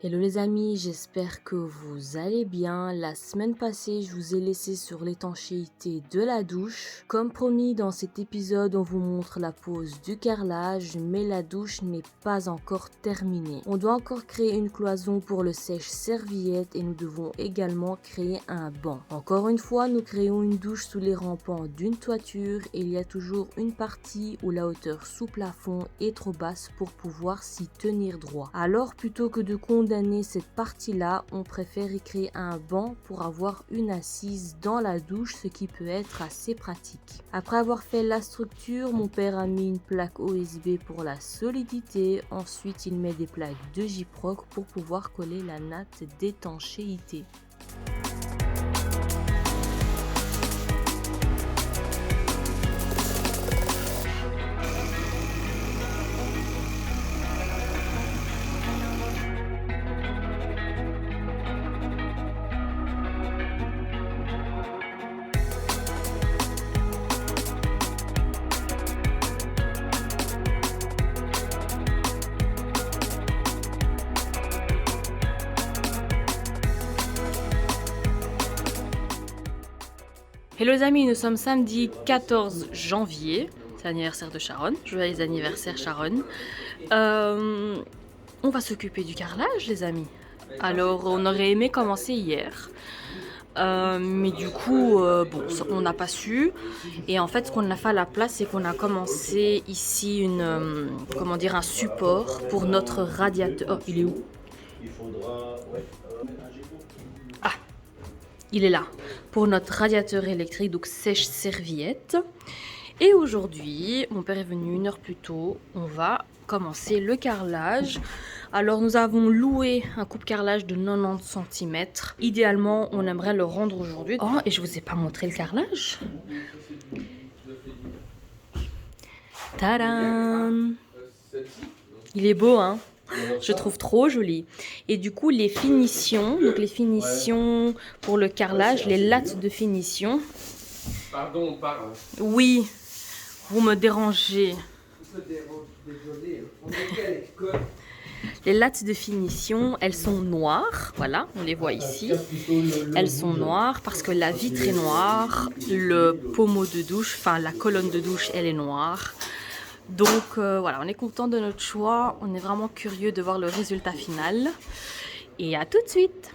Hello les amis, j'espère que vous allez bien. La semaine passée, je vous ai laissé sur l'étanchéité de la douche. Comme promis, dans cet épisode, on vous montre la pose du carrelage, mais la douche n'est pas encore terminée. On doit encore créer une cloison pour le sèche-serviette et nous devons également créer un banc. Encore une fois, nous créons une douche sous les rampants d'une toiture et il y a toujours une partie où la hauteur sous plafond est trop basse pour pouvoir s'y tenir droit. Alors, plutôt que de condamner cette partie-là, on préfère y créer un banc pour avoir une assise dans la douche, ce qui peut être assez pratique. Après avoir fait la structure, mon père a mis une plaque OSB pour la solidité. Ensuite, il met des plaques de Gyproc pour pouvoir coller la natte d'étanchéité. Hello les amis, nous sommes samedi 14 janvier, c'est l'anniversaire de Sharon, joyeux anniversaire Sharon. On va s'occuper du carrelage les amis. Alors on aurait aimé commencer hier, mais du coup bon, on n'a pas su. Et en fait ce qu'on a fait à la place, c'est qu'on a commencé ici comment dire, un support pour notre radiateur. Oh, il est où? Ah, il est là, pour notre radiateur électrique, donc sèche-serviette. Et aujourd'hui, mon père est venu 1 heure plus tôt, on va commencer le carrelage. Alors nous avons loué un coupe-carrelage de 90 cm. Idéalement, on aimerait le rendre aujourd'hui. Oh, et je vous ai pas montré le carrelage. Tadam! Il est beau, hein? Je trouve trop joli. Et du coup, les finitions, donc les finitions pour le carrelage, les lattes de finition. Pardon, on parle. Oui, vous me dérangez. Désolé, on est à l'école. Les lattes de finition, elles sont noires, voilà, on les voit ici. Elles sont noires parce que la vitre est noire, le pommeau de douche, enfin la colonne de douche, elle est noire. Donc voilà, on est content de notre choix, on est vraiment curieux de voir le résultat final. Et à tout de suite!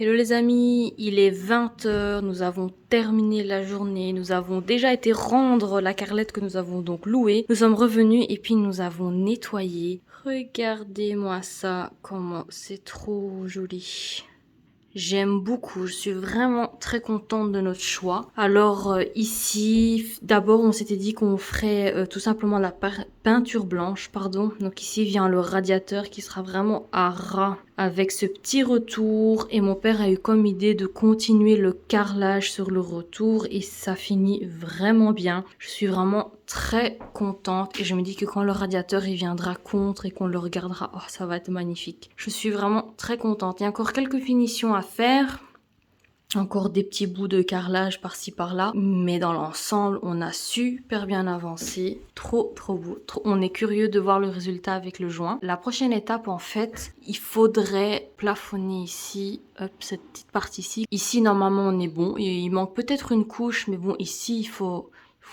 Hello les amis, il est 20 h, nous avons terminé la journée, nous avons déjà été rendre la carrelette que nous avons donc louée. Nous sommes revenus et puis nous avons nettoyé. Regardez-moi ça, comment c'est trop joli. J'aime beaucoup, je suis vraiment très contente de notre choix. Alors ici, d'abord on s'était dit qu'on ferait tout simplement la peinture blanche, pardon. Donc ici vient le radiateur qui sera vraiment à ras avec ce petit retour. Et mon père a eu comme idée de continuer le carrelage sur le retour et ça finit vraiment bien. Je suis vraiment très contente et je me dis que quand le radiateur il viendra contre et qu'on le regardera, oh ça va être magnifique. Je suis vraiment très contente. Il y a encore quelques finitions à faire. Encore des petits bouts de carrelage par-ci par-là, mais dans l'ensemble, on a super bien avancé. Trop beau. On est curieux de voir le résultat avec le joint. La prochaine étape, en fait, il faudrait plafonner ici, hop, cette petite partie-ci. Ici, normalement, on est bon. Il manque peut-être une couche, mais bon, ici, il faut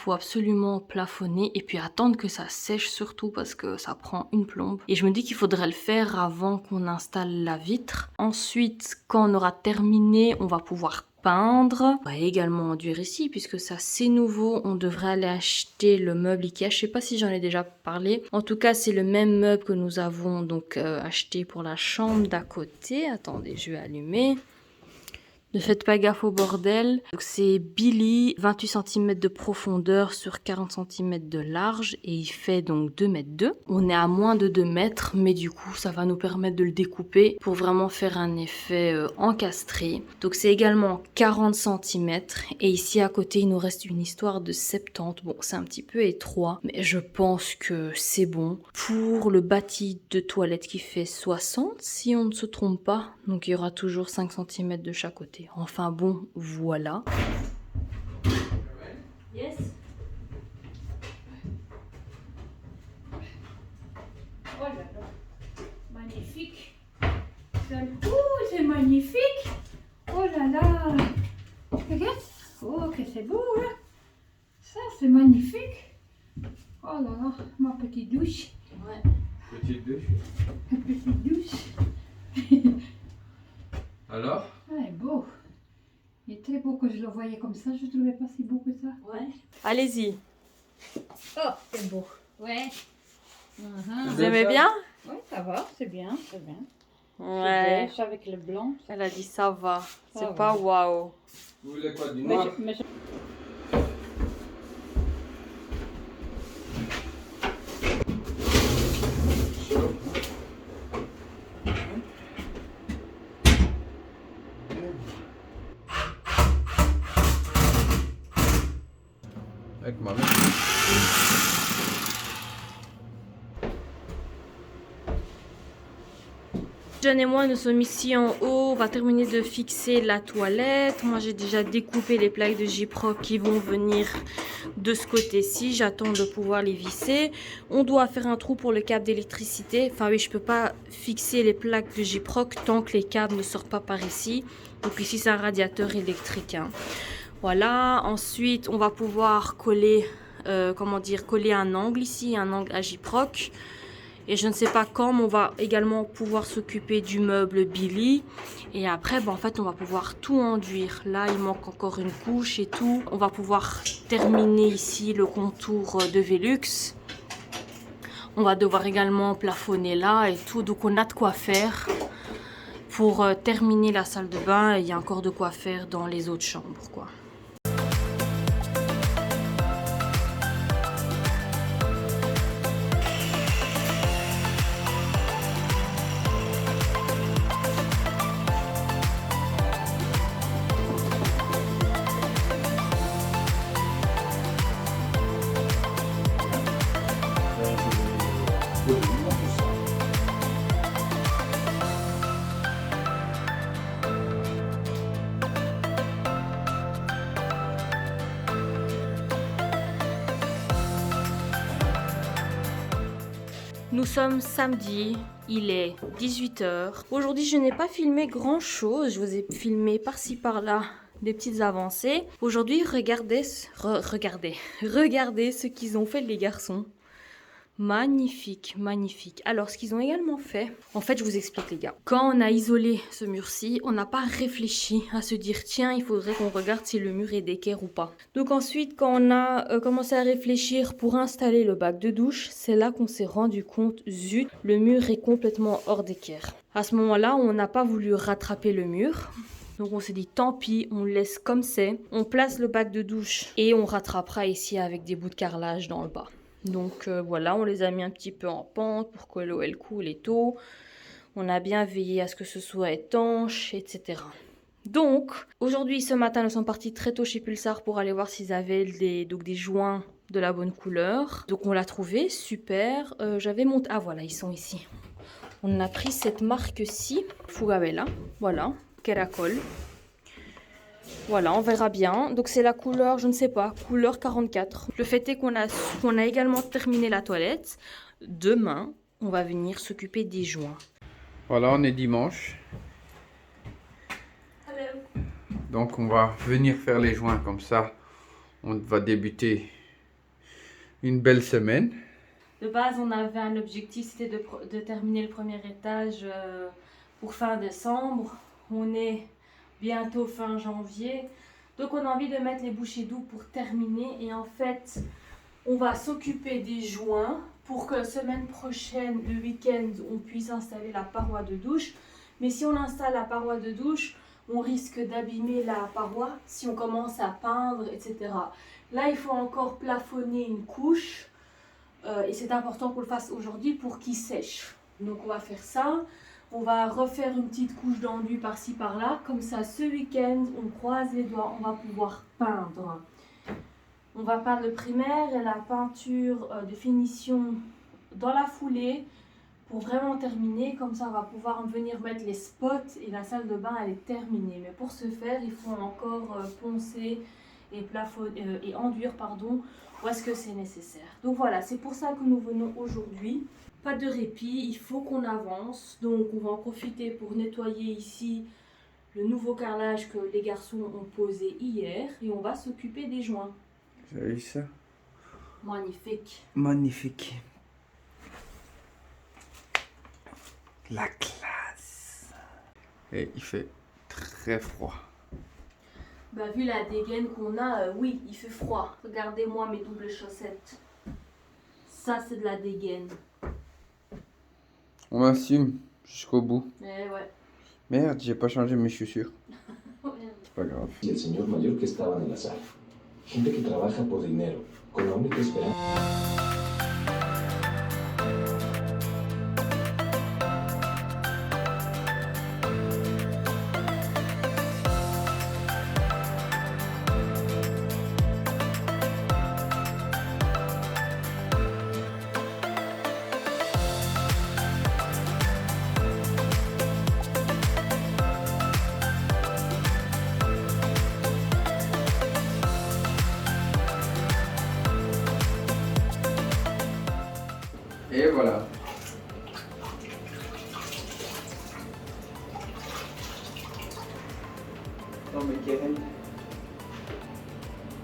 absolument plafonner et puis attendre que ça sèche surtout parce que ça prend une plombe. Et je me dis qu'il faudrait le faire avant qu'on installe la vitre. Ensuite, quand on aura terminé, on va pouvoir peindre. On va également enduire ici puisque ça c'est nouveau. On devrait aller acheter le meuble Ikea. Je sais pas si j'en ai déjà parlé. En tout cas, c'est le même meuble que nous avons donc acheté pour la chambre d'à côté. Attendez, je vais allumer. Ne faites pas gaffe au bordel. C'est Billy, 28 cm de profondeur sur 40 cm de large et il fait donc 2,2 m. On est à moins de 2 mètres, mais du coup ça va nous permettre de le découper pour vraiment faire un effet encastré. Donc c'est également 40 cm et ici à côté il nous reste une histoire de 70. Bon, c'est un petit peu étroit, mais je pense que c'est bon. Pour le bâti de toilette qui fait 60 si on ne se trompe pas, donc il y aura toujours 5 cm de chaque côté. Enfin bon, voilà. Yes. Oh là là, magnifique. C'est magnifique. Oh là là. Regarde. Oh, que c'est beau, hein. Ça, c'est magnifique. Oh là là, ma petite douche. Ouais. Petite douche. Petite douche. Alors? Ah, beau. Il est très beau que je le voyais comme ça. Je ne trouvais pas si beau que ça. Ouais. Allez-y. Oh, c'est beau. Ouais. Vous aimez bien? Oui, ça va, c'est bien, c'est bien. Ouais. Beige avec le blanc. Elle a dit ça va. Ça C'est va. pas waouh. Vous voulez quoi, du Mais noir? Avec ma main. John et moi, nous sommes ici en haut. On va terminer de fixer la toilette. Moi, j'ai déjà découpé les plaques de Gyproc qui vont venir de ce côté-ci. J'attends de pouvoir les visser. On doit faire un trou pour le câble d'électricité. Enfin oui, je peux pas fixer les plaques de Gyproc tant que les câbles ne sortent pas par ici. Donc ici, c'est un radiateur électrique, hein. Voilà. Ensuite, on va pouvoir coller, coller un angle ici, un angle à Gyproc. Et je ne sais pas quand, mais on va également pouvoir s'occuper du meuble Billy. Et après, en fait, on va pouvoir tout enduire. Là, il manque encore une couche et tout. On va pouvoir terminer ici le contour de Velux. On va devoir également plafonner là et tout. Donc, on a de quoi faire pour terminer la salle de bain. Il y a encore de quoi faire dans les autres chambres, quoi. Nous sommes samedi, il est 18 h. Aujourd'hui, je n'ai pas filmé grand chose. Je vous ai filmé par-ci par-là des petites avancées. Aujourd'hui, regardez ce qu'ils ont fait les garçons. Magnifique, magnifique. Alors, ce qu'ils ont également fait, en fait, je vous explique les gars. Quand on a isolé ce mur-ci, on n'a pas réfléchi à se dire, tiens, il faudrait qu'on regarde si le mur est d'équerre ou pas. Donc ensuite, quand on a commencé à réfléchir pour installer le bac de douche, c'est là qu'on s'est rendu compte, zut, le mur est complètement hors d'équerre. À ce moment-là, on n'a pas voulu rattraper le mur. Donc on s'est dit tant pis, on le laisse comme c'est. On place le bac de douche et on rattrapera ici avec des bouts de carrelage dans le bas. Donc voilà, on les a mis un petit peu en pente pour que l'eau elle coule et tout. On a bien veillé à ce que ce soit étanche, etc. Donc aujourd'hui, ce matin, nous sommes partis très tôt chez Pulsar pour aller voir s'ils avaient des joints de la bonne couleur. Donc on l'a trouvé, super. J'avais monté... Ah voilà, ils sont ici. On a pris cette marque-ci, Fugabella, voilà, Keracol. Voilà, on verra bien. Donc c'est la couleur, je ne sais pas, couleur 44. Le fait est qu'on a également terminé la toilette. Demain, on va venir s'occuper des joints. Voilà, on est dimanche. Hello. Donc on va venir faire les joints comme ça. On va débuter une belle semaine. De base, on avait un objectif, c'était de terminer le premier étage pour fin décembre. On est bientôt fin janvier. Donc on a envie de mettre les bouchées doubles pour terminer. Et en fait, on va s'occuper des joints pour que semaine prochaine, le week-end, on puisse installer la paroi de douche. Mais si on installe la paroi de douche, on risque d'abîmer la paroi si on commence à peindre, etc. Là, il faut encore plafonner une couche. Et c'est important qu'on le fasse aujourd'hui pour qu'il sèche. Donc on va faire ça. On va refaire une petite couche d'enduit par-ci par-là. Comme ça, ce week-end, on croise les doigts, on va pouvoir peindre. On va peindre le primaire et la peinture de finition dans la foulée pour vraiment terminer. Comme ça, on va pouvoir venir mettre les spots et la salle de bain, elle est terminée. Mais pour ce faire, il faut encore poncer et enduire, pardon, où est-ce que c'est nécessaire. Donc voilà, c'est pour ça que nous venons aujourd'hui. Pas de répit, il faut qu'on avance. Donc on va en profiter pour nettoyer ici le nouveau carrelage que les garçons ont posé hier. Et on va s'occuper des joints. Vous avez vu ça? Magnifique. Magnifique. La classe. Et il fait très froid. Bah vu la dégaine qu'on a, oui, il fait froid. Regardez-moi mes doubles chaussettes. Ça, c'est de la dégaine. On assume jusqu'au bout. Eh ouais. Merde, j'ai pas changé mes chaussures. C'est pas grave. Y el señor mayor que estaban en la sala. Gente que trabaja por dinero, con la única esperanza. Et voilà. Non mais Karen.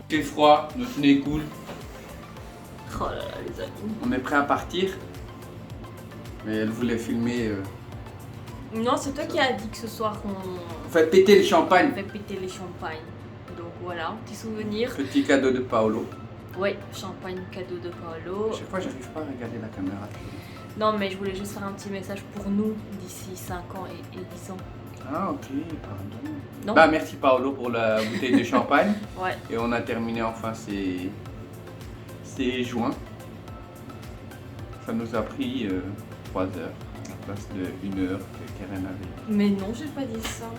Il fait froid, notre nez coule. Oh là là, les amis. On est prêt à partir. Mais elle voulait filmer. Non, c'est toi qui as dit que ce soir on On fait péter le champagne. fait péter les champagnes. Donc voilà, petit souvenir. Petit cadeau de Paolo. Ouais, champagne cadeau de Paolo. Chaque fois, j'arrive pas à regarder la caméra. Non, mais je voulais juste faire un petit message pour nous d'ici 5 ans et 10 ans. Ah ok, pardon. Non. Bah merci Paolo pour la bouteille de champagne. Ouais. Et on a terminé enfin ces joints. Ça nous a pris 3 heures à la place de 1 heure que Karen avait. Mais non, j'ai pas dit ça.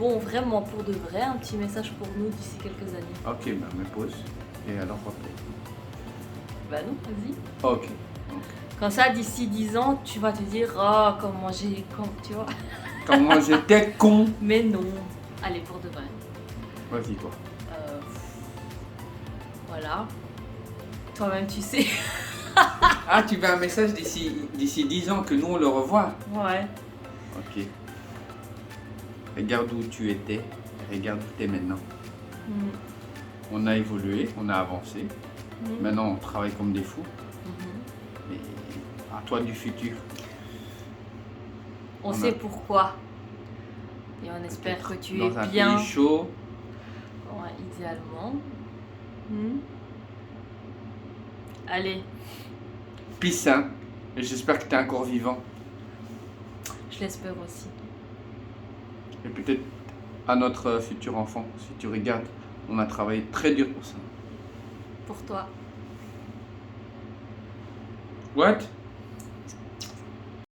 Bon, vraiment, pour de vrai, un petit message pour nous d'ici quelques années. Ok, bah me pause. Et alors replay. Bah non, vas-y. Ok. Comme ça, d'ici 10 ans, tu vas te dire, oh, comment j'ai... Tu vois. Comment j'étais con. Mais non. Allez, pour de vrai. Vas-y toi. Voilà. Toi-même, tu sais. Ah, tu veux un message d'ici 10 ans que nous on le revoit? Ouais. Ok. Regarde où tu étais, regarde où tu es maintenant. On a évolué, on a avancé. Maintenant on travaille comme des fous. à toi du futur. On On sait a- pourquoi. Et on espère que tu es Dans un bien. pays chaud, Ouais, idéalement. Allez, peace, hein. Et j'espère que tu es encore vivant. je l'espère aussi. Et peut-être à notre futur enfant, si tu regardes, on a travaillé très dur pour ça. Pour toi. What?